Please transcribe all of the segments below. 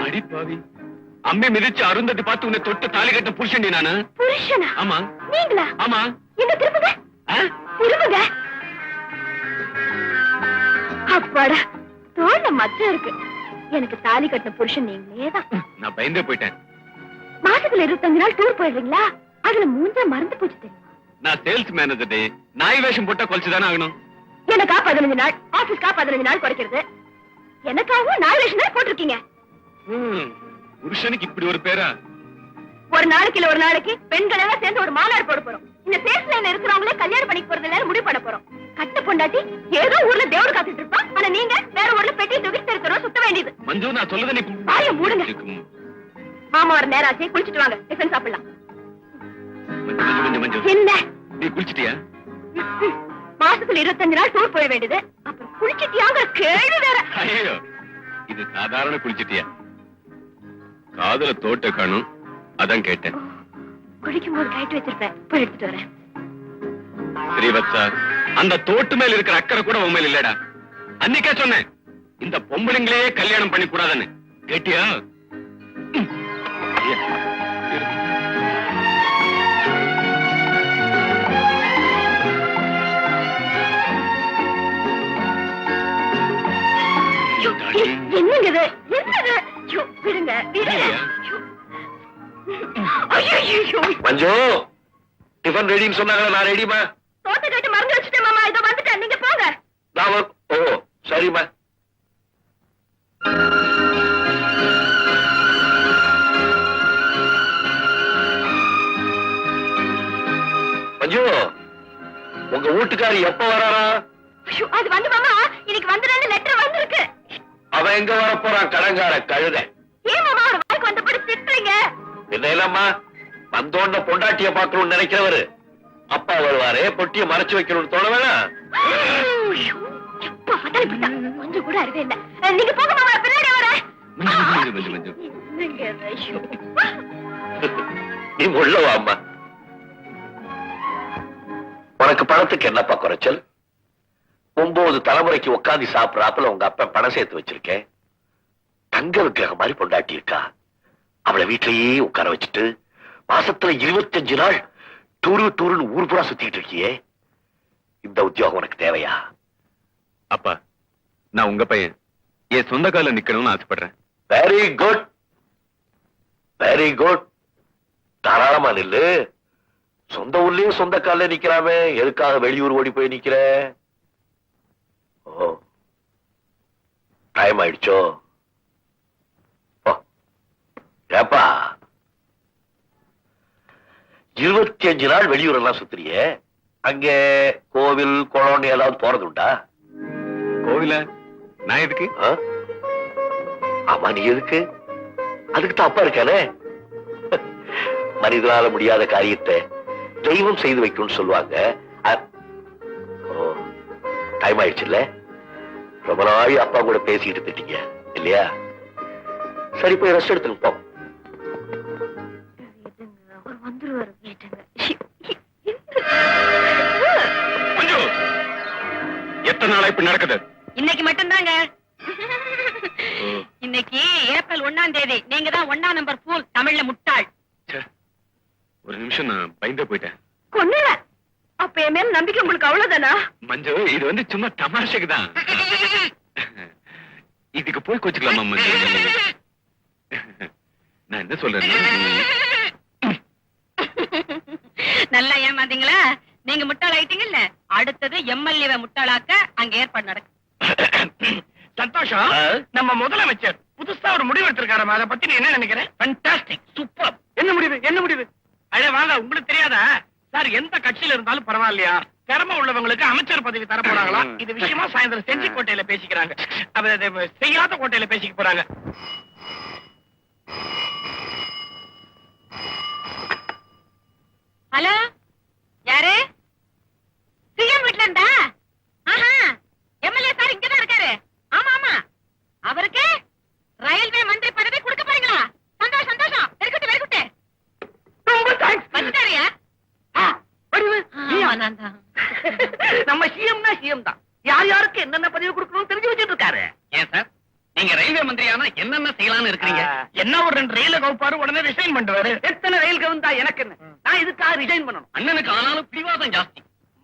அடிப்பாவி, அம்மே மிதிச்சு அருந்ததி பார்த்து உன்னை தொட்டு தாலி கட்ட புருஷன் நானு. புருஷனா? ஆமா. நீங்களா? ஆமா. என்ன திரும்புங்க, திரும்புங்க. அப்பாடா, தோல்ல மச்சம் இருக்கு. எனக்கு தாலி கட்டின புருஷன் நீங்களேதான். நான் பயந்தே போயிட்டேன். மாசத்துல 25 நாள் டூர் போயிடுறீங்களா? அதுல மூஞ்சா மறந்து போச்சு தெரியுமா? நான் சேல்ஸ் மேனேஜர். நாய் வேஷம் போட்டா கொலைச்சுதானே ஆகணும். எனக்கா 15 நாள், ஆபீஸ்க்கா 15 நாள் குறைக்கிறது. எனக்காகவும் நாய் வேஷம் தான் போட்டிருக்கீங்க. புருஷனுக்கு இப்படி ஒரு பேரா? ஒரு நாளைக்கு இல்ல ஒரு நாளைக்கு பெண்கள் எல்லாம் சேர்ந்து ஒரு மாநாடு போட போறோம். இந்த சேல்ஸ் லைன்ல இருக்கிறவங்களே கல்யாணம் பண்ணிக்க போறது இல்ல முடிவு பண்ண போறோம். கட்ட பொண்டாட்டி ஏதோ ஊர்ல தேவடு காத்துட்டு இருப்பா. ஆனா நீங்க வேற ஊர்ல பெட்டி தூக்கி தெருத்தரோ சுத்த வேண்டியது. மஞ்சு, நான் சொல்லுத நீ வாயை மூடுங்க. மாமா வர நேரம் ஆச்சு, குளிச்சிட்டு வாங்க, டிஃபன் சாப்பிடலாம். என்ன நீ குளிச்சிட்டியா? மாசத்துல 25 நாள் டூர் போக வேண்டியது, அப்புறம் குளிச்சிட்டியாங்க கேள்வி வேற. ஐயோ, இது சாதாரண குளிச்சிட்டியா? காதல தோட்ட காணும், அதான் கேட்டேன். குளிக்கும் போது கைட்டு வச்சிருப்பேன், போய் எடுத்துட்டு வரேன். ஸ்ரீவத்சா, அந்த தோட்டு மேல இருக்கிற அக்கறை கூட உண்மையில் இல்லடா. அன்னைக்கே சொன்னேன், இந்த பொம்பளைங்களே கல்யாணம் பண்ணி கூடாதுன்னு. கேட்டியா? என்னங்க என்னது? விடுங்க விடுங்க. மஞ்சு, டிஃபன் ரெடின்னு சொன்னாங்களா? நான் ரெடிமா. தோட்ட கட்டு மறந்து வச்சுட்டேன் மாமா, இதோ வந்துட்டேன், நீங்க போங்க. ஓ சரிம்மா. மஞ்சு, உங்க வீட்டுக்காரி எப்ப வராரா? அது வந்து மாமா, இன்னைக்கு வந்துடுன்னு லெட்டர் வந்திருக்கு. அவன் எங்க வர போறான்? கடங்கார கழுத. ஏன் மாமா ஒரு வாய்க்கு வந்தபடி திட்டுறீங்க? என்ன இல்லம்மா, வந்தோண்ட பொண்டாட்டிய பாக்கணும்னு நினைக்கிறவரு அப்பா வருவாரு, பொட்டிய மறைச்சு வைக்கணும்னு தோண வேணாம். கொஞ்சம் கூட அறிவே இல்ல. நீங்க போக மாமா, பின்னாடி வரேன். நீ உள்ள வாம்மா. உனக்கு பணத்துக்கு என்னப்பா குறைச்சல்? 9 தலைமுறைக்கு உட்காந்து சாப்பிடறாப்புல உங்க அப்பா பணம் சேர்த்து வச்சிருக்கேன். தங்க விக்கிரக மாதிரி பொண்டாட்டி இருக்கா. அவளை வீட்டிலேயே உட்கார வச்சுட்டு மாசத்துல 25 நாள் டூருன்னு ஊர் பூரா சுத்திட்டு இருக்கியே. இந்த உத்தியோகம் உனக்கு தேவையா? அப்பா, நான் உங்க பையன், என் சொந்த கால நிக்கணும்னு ஆசைப்படுறேன். Very good, very good. தாராளமா நில்லு. சொந்த ஊர்லயே சொந்த கால நிக்கிறாமே, எதுக்காக வெளியூர் ஓடி போய் நிக்கிற? ஓ, டைம் ஆயிடுச்சோ? ஏப்பா, 25 நாள் வெளியூர் எல்லாம் சுத்துறியே, அங்க கோவில் குளம் ஏதாவது போறது உண்டா? கோவில நான் எதுக்கு? ஆமா, நீ எதுக்கு? அதுக்கு தான் அப்பா இருக்கானே. மனிதனால முடியாத காரியத்தை தெய்வம் செய்து வைக்கும்னு சொல்லுவாங்க. டைம் ஆயிடுச்சு இல்ல? ரொம்ப நாள் அப்பா கூட பேசிட்டு திட்டீங்க இல்லையா? சரி, போய் ரெஸ்ட் எடுத்துட்டு போ. எத்தனை நாளா இப்ப நடக்குது? இன்னைக்கு மட்டும்தாங்க. இன்னைக்கு ஏப்ரல் 1ஆம் தேதி. நீங்க தான் 1ஆம் நம்பர் பூல், தமிழ்ல முட்டாள். ஒரு நிமிஷம், நான் பயந்தே போயிட்டேன். கொன்னுல. அப்ப என் மேல நம்பிக்கை உங்களுக்கு அவ்வளவுதானா? மஞ்சு, இது வந்து சும்மா தமாஷைக்கு தான். இதுக்கு போய் கோச்சுக்கலாமா மஞ்சு? நான் என்ன சொல்றேன், நல்லா ஏமாந்தீங்களா? நீங்க முட்டாள் ஆயிட்டீங்கல்ல, அடுத்தது எம்எல்ஏ முட்டாளாக்க அங்க ஏற்பாடு நடக்கும். சந்தோஷம். நம்ம முதலமைச்சர் புதுசா ஒரு முடிவு எடுத்திருக்காரு. அதை பத்தி நீ என்ன நினைக்கிறேன்? Fantastic, super. என்ன முடிவு? என்ன முடிவு? அடே வாங்க, உங்களுக்கு தெரியாதா சார்? எந்த கட்சியில இருந்தாலும் பரவாயில்லையா, திறமை உள்ளவங்களுக்கு அமைச்சர் பதவி தர போறாங்களா? இது விஷயமா சாயந்தரம் செஞ்சி கோட்டையில பேசிக்கிறாங்க. செய்யாத கோட்டையில பேசிக்க போறாங்க. ஹலோ, யாரு? சிஎம் வீட்ல இருந்தா? எம்எல்ஏ சார் இங்கதான் இருக்காரு. ஆமா ஆமா, அவருக்கு ரயில்வே மந்திரி பதவி கொடுக்க போறீங்களா? சந்தோஷம் சந்தோஷம், வெரிகுட் வெரிகுட். ரொம்ப தேங்க்ஸ். வந்துட்டாரியா? நம்ம சிஎம்னா சிஎம் தான். யார் யாருக்கு என்னென்ன பதவி கொடுக்கணும்னு தெரிஞ்சு வச்சிட்டு இருக்காரு. ஏன் சார் நீங்க ரயில்வே மந்திரியானா என்னென்ன செய்யலாம்னு இருக்கிறீங்க? என்ன ஒரு 2 ரயில கவுப்பாரு, உடனே ரிசைன் பண்ணுவாரு. எத்தனை ரயில் கவுந்தா எனக்கு என்ன? நான் இதுக்காக ரிசைன் பண்ணணும். அண்ணனுக்கு ஆனாலும் பிடிவாதம் ஜாஸ்தி.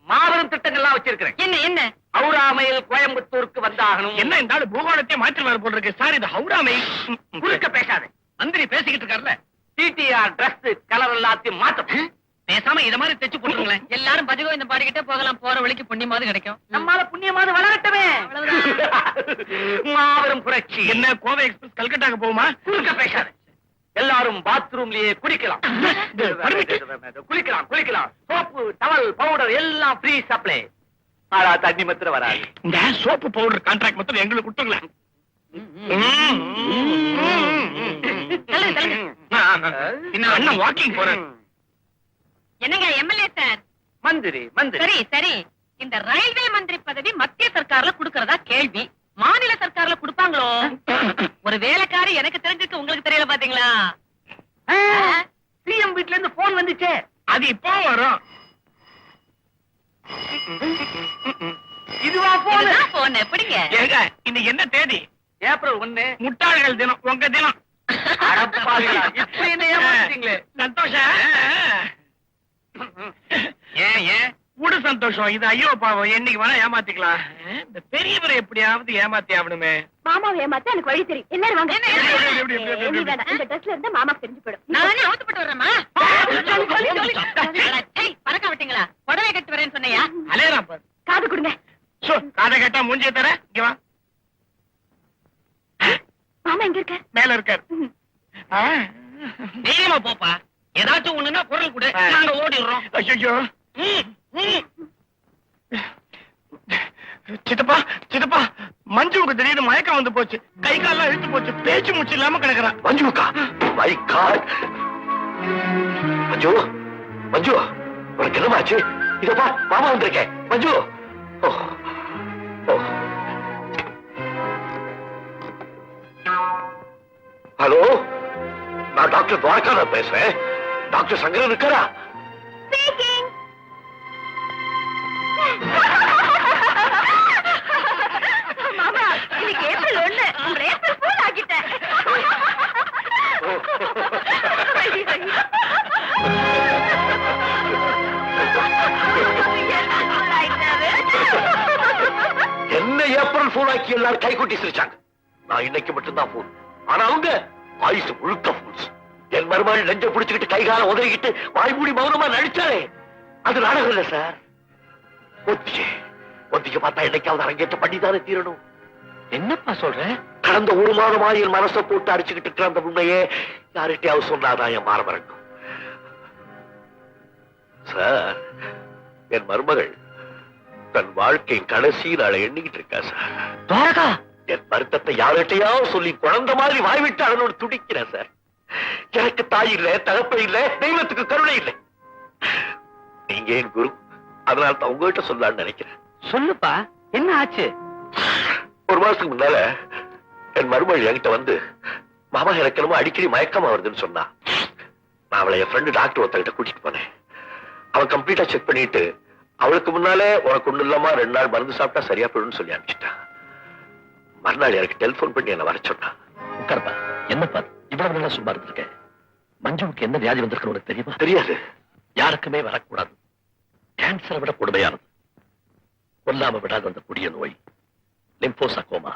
மாபெரும் திட்டங்கள்லாம் வச்சிருக்கிறேன். என்ன என்ன ஹவுராமையில் கோயம்புத்தூருக்கு வந்தாகணும். என்ன இந்த பூகோளத்தை மாற்றுவார் போல் இருக்கு. சார் இது ஹவுராமை. குறுக்க பேசாதே. மந்திரி பேசிக்கிட்டு இருக்காருல்ல, டிடிஆர் டிரஸ் கலர் எல்லாத்தையும் மாத்தணும். பேசாம இத மாதிரி தைச்சு போட்டுருங்களேன். எல்லாரும் பஜகோ இந்த பாடிக்கிட்டே போகலாம், போற வழிக்கு புண்ணியமாவது கிடைக்கும். நம்மால புண்ணியமாவது வளரட்டுமே. மாபெரும் புரட்சி. என்ன கோவை எக்ஸ்பிரஸ் கல்கட்டாக்கு போகுமா? குறுக்க பேசாதே. எல்லாரும் பாத்ரூம்லயே குளிக்கலாம். குளிக்கலாம். சோப்பு, டவல், பவுடர் எல்லாம் ஃப்ரீ சப்ளை. ஆனா தண்ணி மாத்திரம் வராது. இந்த சோப்பு பவுடர் கான்ட்ராக்ட் மாத்திரம் எங்களுக்கு கொடுத்துங்களா? அண்ணன் வாக்கிங் போறேன். என்னங்க எம்எல்ஏ சார்? மந்திரி. சரி சரி, இந்த ரயில்வே மந்திரி பதவி மத்திய சர்க்கார்ல குடுக்கறதா கேள்வி. மாநில சர்க்கார்ல குடுப்பாங்களோ? ஒரு வேலைக்காரி எனக்கு தெரிஞ்சிருக்கு, உங்களுக்கு தெரியல பாத்தீங்களா? சிஎம் வீட்ல இருந்து போன் வந்துச்சே. அது இப்போ வரும். இதுவா போன்? போன் எப்படிங்க? ஏங்க இன்னைக்கு என்ன தேதி? ஏப்ரல் 1. முட்டாள்கள் தினம். உங்க தினம். இப்ப என்ன ஏமாத்தீங்களே. சந்தோஷம். ஏன் உடு சந்தோஷம். இது ஐயோ பாவம், என்னைக்கு வேணா ஏமாத்திக்கலாம். இந்த பெரியவரை எப்படியாவது ஏமாத்தி ஆகணுமே. மாமாவை ஏமாத்த எனக்கு வழி தெரியும். எல்லாரும் வாங்க. எப்படி? நீ வேணாம், இந்த ட்ரெஸ்ல இருந்து மாமாக்கு தெரிஞ்சு போயிடும். நானே அவுத்துப்பட்டு வரேம்மா. பறக்க விட்டீங்களா? புடவை கட்டி வரேன்னு சொன்னையா? அலையறான் பாரு. காது கொடுங்க. காதை கேட்டா மூஞ்சிய தர. இங்க வா. மாமா எங்க இருக்க? மேல இருக்காரு. தைரியமா போப்பா. ஏதாச்சும் ஒண்ணுன்னா குரல் கொடு, நாங்க ஓடிடுறோம். ஐயோ. சித்தப்பா மஞ்சுவுக்கு திடீர்னு மயக்கம் வந்து போச்சு. கை கால்லாம் இழுத்து போச்சு. பேச்சு மூச்சு இல்லாம கிடக்குறான். மஞ்சுக்கா? My God. மஞ்சு உனக்கு என்னமாச்சு? இதப்பா மாமா வந்திருக்கேன். மஞ்சு. ஹலோ, நான் டாக்டர் துவாரகா பேசுறேன். டாக்டர் சங்கரன் இருக்காரா? மாமா, இன்னைக்கு ஏப்ரல் 1. உங்களை ஏப்ரல் ஃபூல் ஆக்கிட்டேன். என்ன ஏப்ரல் ஃபூல் ஆக்கி எல்லாரும் கை கொட்டி சிரிச்சாங்க. நான் இன்னைக்கு மட்டும்தான் ஃபூல். ஆனா அவங்க ஆயுசு முழுக்க ஃபூல்ஸ். என் மருமகள் நெஞ்ச புடிச்சுக்கிட்டு கை கால உதறிக்கிட்டு வாய் மூடி மௌனமா நடிச்சாலே அது நாடகம் இல்ல சார். ஒத்திக்க பார்த்தா என்னைக்காவது அரங்கேற்ற பண்ணிதானே தீரணும். என்னப்பா சொல்ற? கடந்த 1 மாதமா என் மனசை போட்டு அடிச்சுக்கிட்டு இருக்கிற அந்த உண்மையே யார்கிட்டயாவது சொன்னாதான் என் மாற மறக்கும். சார், என் மருமகள் தன் வாழ்க்கையின் கடைசி நாளை எண்ணிக்கிட்டு இருக்கா சார். துவாரகா, என் வருத்தத்தை யார்கிட்டயாவது சொல்லி குழந்தை மாதிரி வாய்விட்டு அதனோடு துடிக்கிறேன் சார். எனக்கு தாய் இல்ல, தகப்ப இல்ல, தெய்வத்துக்கு கருணை இல்லை. நீங்க என் குரு, அதனால தான் உங்ககிட்ட சொல்லலாம்னு நினைக்கிறேன். சொல்லுப்பா, என்ன ஆச்சு? 1 மாசத்துக்கு முன்னால என் மருமகள் என்கிட்ட வந்து, மாமா எனக்கு என்னமோ அடிக்கடி மயக்கமா வருதுன்னு சொன்னா. நான் அவளை என் ஃப்ரெண்டு டாக்டர் ஒருத்தகிட்ட கூட்டிட்டு போனேன். அவன் கம்ப்ளீட்டா செக் பண்ணிட்டு அவளுக்கு முன்னாலே உனக்கு ஒண்ணு இல்லாம 2 நாள் மருந்து சாப்பிட்டா சரியா போயிடும்னு சொல்லி அனுப்பிச்சிட்டான். மறுநாள் எனக்கு டெலிபோன் பண்ணி என்ன வர சொன்னான். உட்கார்ப்பா. என்னப்பா இவ்வளவு நல்லா சும்மா இருந்திருக்கேன். மஞ்சுவுக்கு என்ன வியாதி வந்திருக்கு உனக்கு தெரியுமா? தெரியாது. யாருக்குமே வரக்கூடாது. கேன்சரை விட கொடுமையானது. கொல்லாம விடாத அந்த கொடிய நோய் லிம்போசார்கோமா.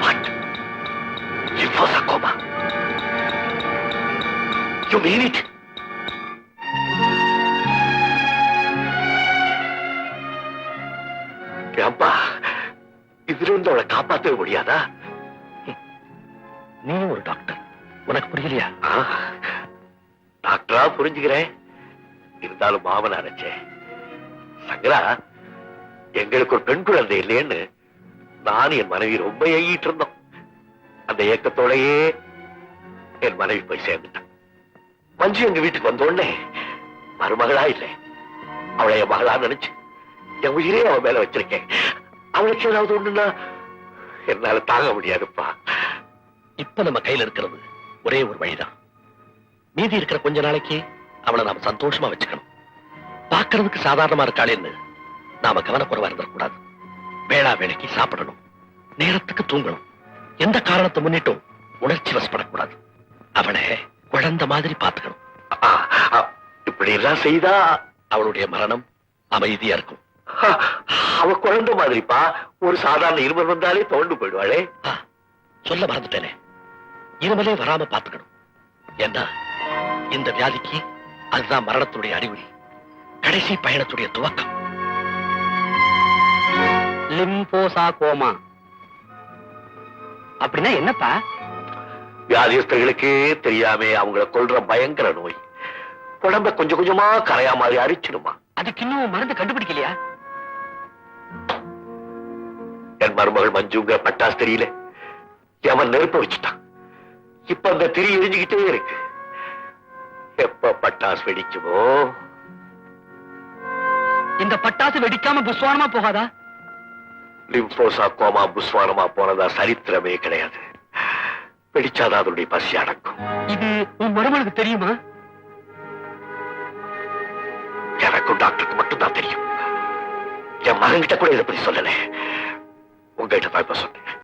What? Lymphosarcoma? You mean it? அப்பா, இதுல இருந்து அவளை காப்பாற்றவே முடியாதா? நீயும் ஒரு டாக்டர், உனக்கு புரியலையா? டாக்டரா புரிஞ்சுக்கிறேன். இருந்தாலும் மாமன் நினைச்சேன். சங்கரா, எங்களுக்கு ஒரு பெண் குழந்தை இல்லையேன்னு நான் என் மனைவி ரொம்ப ஏங்கிட்டு இருந்தோம். அந்த ஏக்கத்தோடையே என் மனைவி போய் சேர்ந்துட்டான். மஞ்சு எங்க வீட்டுக்கு வந்த உடனே மருமகளா இல்லை, அவளை என் மகளா நினைச்சு என் உயிரே அவன் மேல வச்சிருக்கேன். அவளுக்கு ஏதாவது ஒண்ணுன்னா என்னால தாங்க முடியாதுப்பா. இப்ப நம்ம கையில இருக்கிறது ஒரே ஒரு வழிதான். மீதி இருக்கிற கொஞ்ச நாளைக்கு அவளை நாம சந்தோஷமா வச்சுக்கணும். பாக்குறதுக்கு சாதாரணமா இருக்காளேன்னு நாம கவனக்குறைவா இருந்துடக்கூடாது. வேளா வேலைக்கு சாப்பிடணும், நேரத்துக்கு தூங்கணும், எந்த காரணத்தை முன்னிட்டும் உணர்ச்சி வசப்படக்கூடாது. அவளை குழந்தை மாதிரி பாத்துக்கணும். இப்படி எல்லாம் செய்தா அவளுடைய மரணம் அமைதியா இருக்கும். அவ குழந்தை மாதிரிப்பா. ஒரு சாதாரண இருமல் வந்தாலே தோண்டு போயிடுவாளே. சொல்ல மறந்துட்டேனே, இருமலே வராம பாத்துக்கணும். ஏன்னா இந்த வியாதிக்கு அதுதான் மரணத்துடைய அறிகுறி, கடைசி பயணத்துடைய துவக்கம். லிம்போசா கோமா அப்படின்னா என்னப்பா? வியாதியஸ்தர்களுக்கே தெரியாம அவங்கள கொல்ற பயங்கர நோய். உடம்ப கொஞ்சம் கொஞ்சமா கரையா மாதிரி அரிச்சிடுமா. அதுக்கு இன்னும் மருந்து கண்டுபிடிக்கலையா? என் மருமகள் மஞ்சுங்க பட்டாசு தெரியல, அவன் நெருப்ப வச்சுட்டான். இப்ப அந்த திரி எரிஞ்சுக்கிட்டே இருக்கு. எப்ப பட்டாசு வெடிக்குமோ? இந்த பட்டாசு வெடிக்காம புஸ்வானமா போகாதா? லிம்போசா கோமா புஸ்வானமா போனதா சரித்திரமே கிடையாது. வெடிச்சாதான் அதனுடைய பசி அடக்கும். இது உன் மருமகளுக்கு தெரியுமா? எனக்கும் டாக்டருக்கு மட்டும் தான் தெரியும். என் மகன்கிட்ட கூட இதை பத்தி சொல்லல. உங்ககிட்ட தான் இப்ப சொன்னேன்.